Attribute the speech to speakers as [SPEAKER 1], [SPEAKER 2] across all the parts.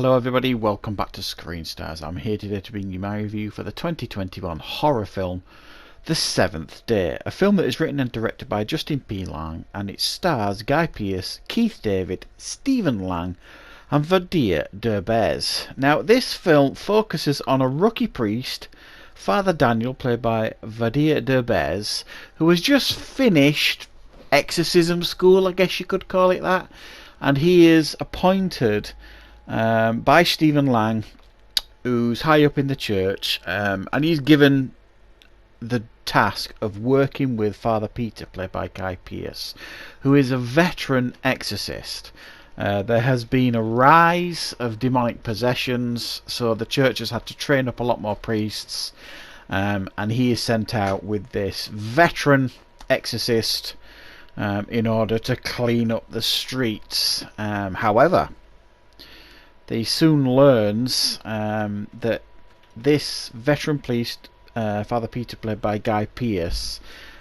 [SPEAKER 1] Hello everybody, welcome back to Screen Stars. I'm here today to bring you my review for the 2021 horror film The Seventh Day, a film that is written and directed by Justin P. Lang, and it stars Guy Pearce, Keith David, Stephen Lang and Vadir Derbez. Now this film focuses on a rookie priest, Father Daniel, played by Vadir Derbez, who has just finished exorcism school, I guess you could call it that, and he is appointed by Stephen Lang, who's high up in the church, and he's given the task of working with Father Peter, played by Guy Pearce, who is a veteran exorcist. There has been a rise of demonic possessions, so the church has had to train up a lot more priests, and he is sent out with this veteran exorcist in order to clean up the streets. However, he soon learns that this veteran priest, Father Peter, played by Guy Pearce,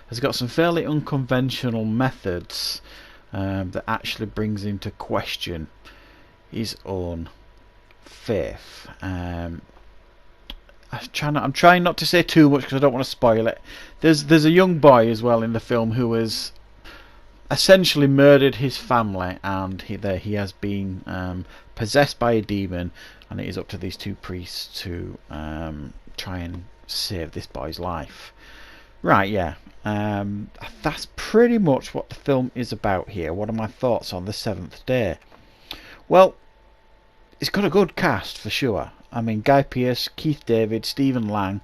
[SPEAKER 1] has got some fairly unconventional methods that actually brings into question his own faith. I'm trying not to say too much because I don't want to spoil it. There's a young boy as well in the film who has essentially murdered his family, and he has been possessed by a demon, and it is up to these two priests to try and save this boy's life. Right, yeah, that's pretty much what the film is about here. What are my thoughts on The Seventh Day? Well, it's got a good cast for sure. I mean, Guy Pearce, Keith David, Stephen Lang,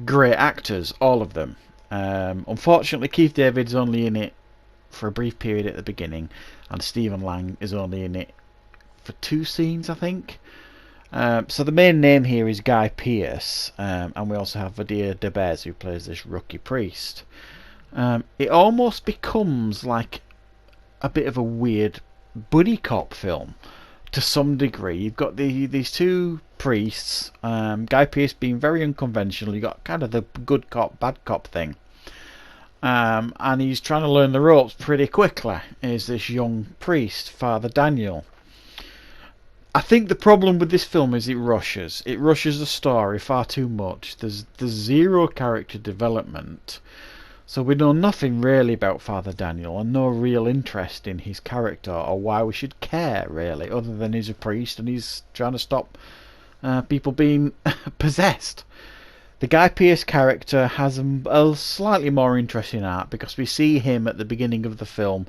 [SPEAKER 1] great actors, all of them. Unfortunately, Keith David's only in it for a brief period at the beginning, and Stephen Lang is only in it for 2 scenes, I think. So the main name here is Guy Pearce, and we also have Vadir Derbez, who plays this rookie priest. It almost becomes like a bit of a weird buddy cop film to some degree. You've got these two priests, Guy Pearce being very unconventional. You've got kind of the good cop, bad cop thing. And he's trying to learn the ropes pretty quickly, is this young priest, Father Daniel. I think the problem with this film is it rushes the story far too much. There's zero character development, so we know nothing really about Father Daniel, and no real interest in his character or why we should care really, other than he's a priest and he's trying to stop people being possessed. The Guy Pearce character has a slightly more interesting arc, because we see him at the beginning of the film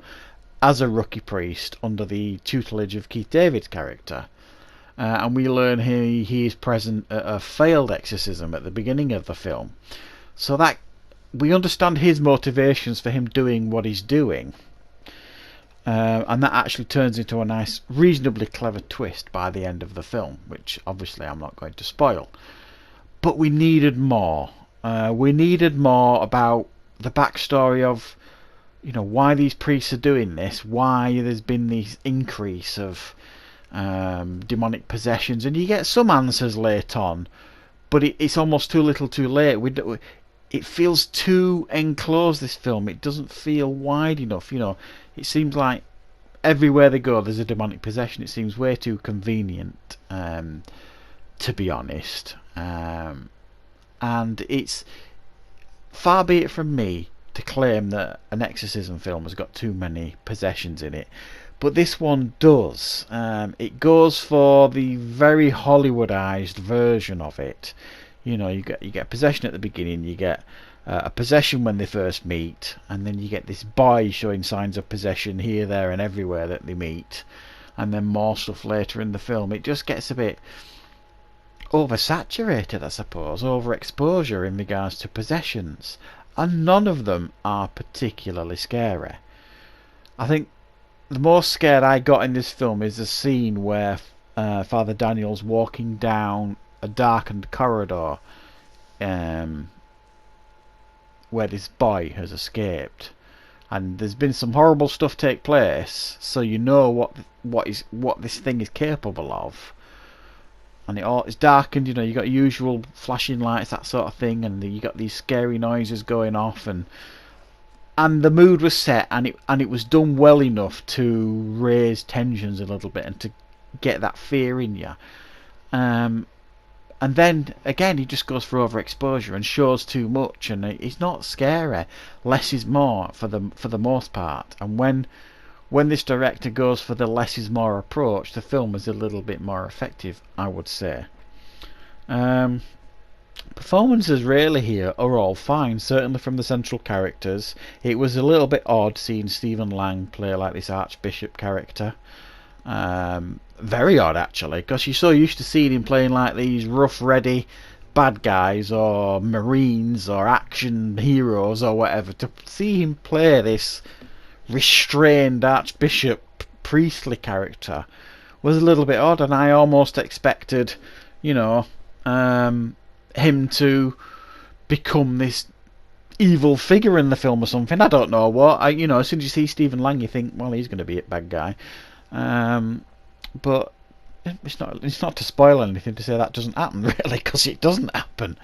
[SPEAKER 1] as a rookie priest under the tutelage of Keith David's character, and we learn he is present at a failed exorcism at the beginning of the film, so that we understand his motivations for him doing what he's doing, and that actually turns into a nice, reasonably clever twist by the end of the film, which obviously I'm not going to spoil. But we needed more. We needed more about the backstory of, why these priests are doing this, why there's been this increase of demonic possessions, and you get some answers late on, but it's almost too little too late. It feels too enclosed, this film. It doesn't feel wide enough. It seems like everywhere they go there's a demonic possession. It seems way too convenient, to be honest. And it's far be it from me to claim that an exorcism film has got too many possessions in it, but this one does. It goes for the very Hollywoodized version of it. You get possession at the beginning, you get a possession when they first meet, and then you get this boy showing signs of possession here, there and everywhere that they meet, and then more stuff later in the film. It just gets a bit oversaturated, I suppose, overexposure in regards to possessions, and none of them are particularly scary. I think the most scared I got in this film is the scene where Father Daniel's walking down a darkened corridor where this boy has escaped, and there's been some horrible stuff take place, so you know what this thing is capable of. And it's darkened, you got usual flashing lights, that sort of thing, and you got these scary noises going off, and the mood was set, and it was done well enough to raise tensions a little bit and to get that fear in you. And then again, he just goes for overexposure and shows too much, and it's not scary. Less is more for the most part. And when this director goes for the less is more approach, the film is a little bit more effective, I would say. Performances really here are all fine, certainly from the central characters. It was a little bit odd seeing Stephen Lang play like this Archbishop character. Very odd actually, because you're so used to seeing him playing like these rough, ready bad guys or marines or action heroes or whatever. To see him play this restrained Archbishop priestly character was a little bit odd, and I almost expected, you know, him to become this evil figure in the film or something. I don't know what. You know, as soon as you see Stephen Lang, you think, well, he's going to be a bad guy. But it's not to spoil anything to say that doesn't happen, really, because it doesn't happen.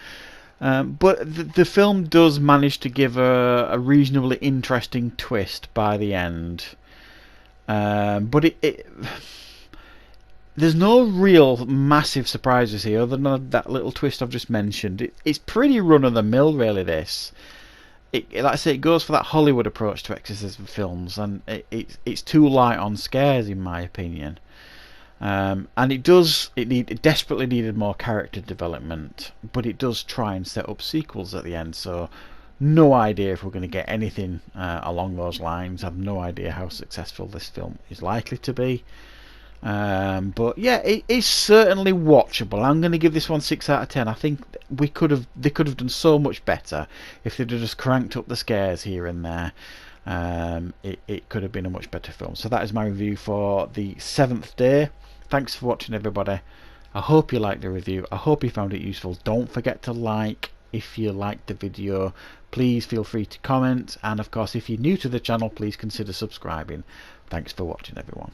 [SPEAKER 1] But the film does manage to give a reasonably interesting twist by the end. But there's no real massive surprises here other than that little twist I've just mentioned. It's pretty run-of-the-mill, really, this. Like I say, it goes for that Hollywood approach to exorcism films, and it's too light on scares, in my opinion. And it desperately needed more character development, but it does try and set up sequels at the end, so no idea if we're going to get anything along those lines. I have no idea how successful this film is likely to be. But yeah, it is certainly watchable. I'm going to give this one 6 out of 10. I think they could have done so much better if they'd have just cranked up the scares here and there. It could have been a much better film. So that is my review for The Seventh Day. Thanks for watching, everybody. I hope you liked the review. I hope you found it useful. Don't forget to like if you liked the video. Please feel free to comment, and of course, if you're new to the channel, please consider subscribing. Thanks for watching, everyone.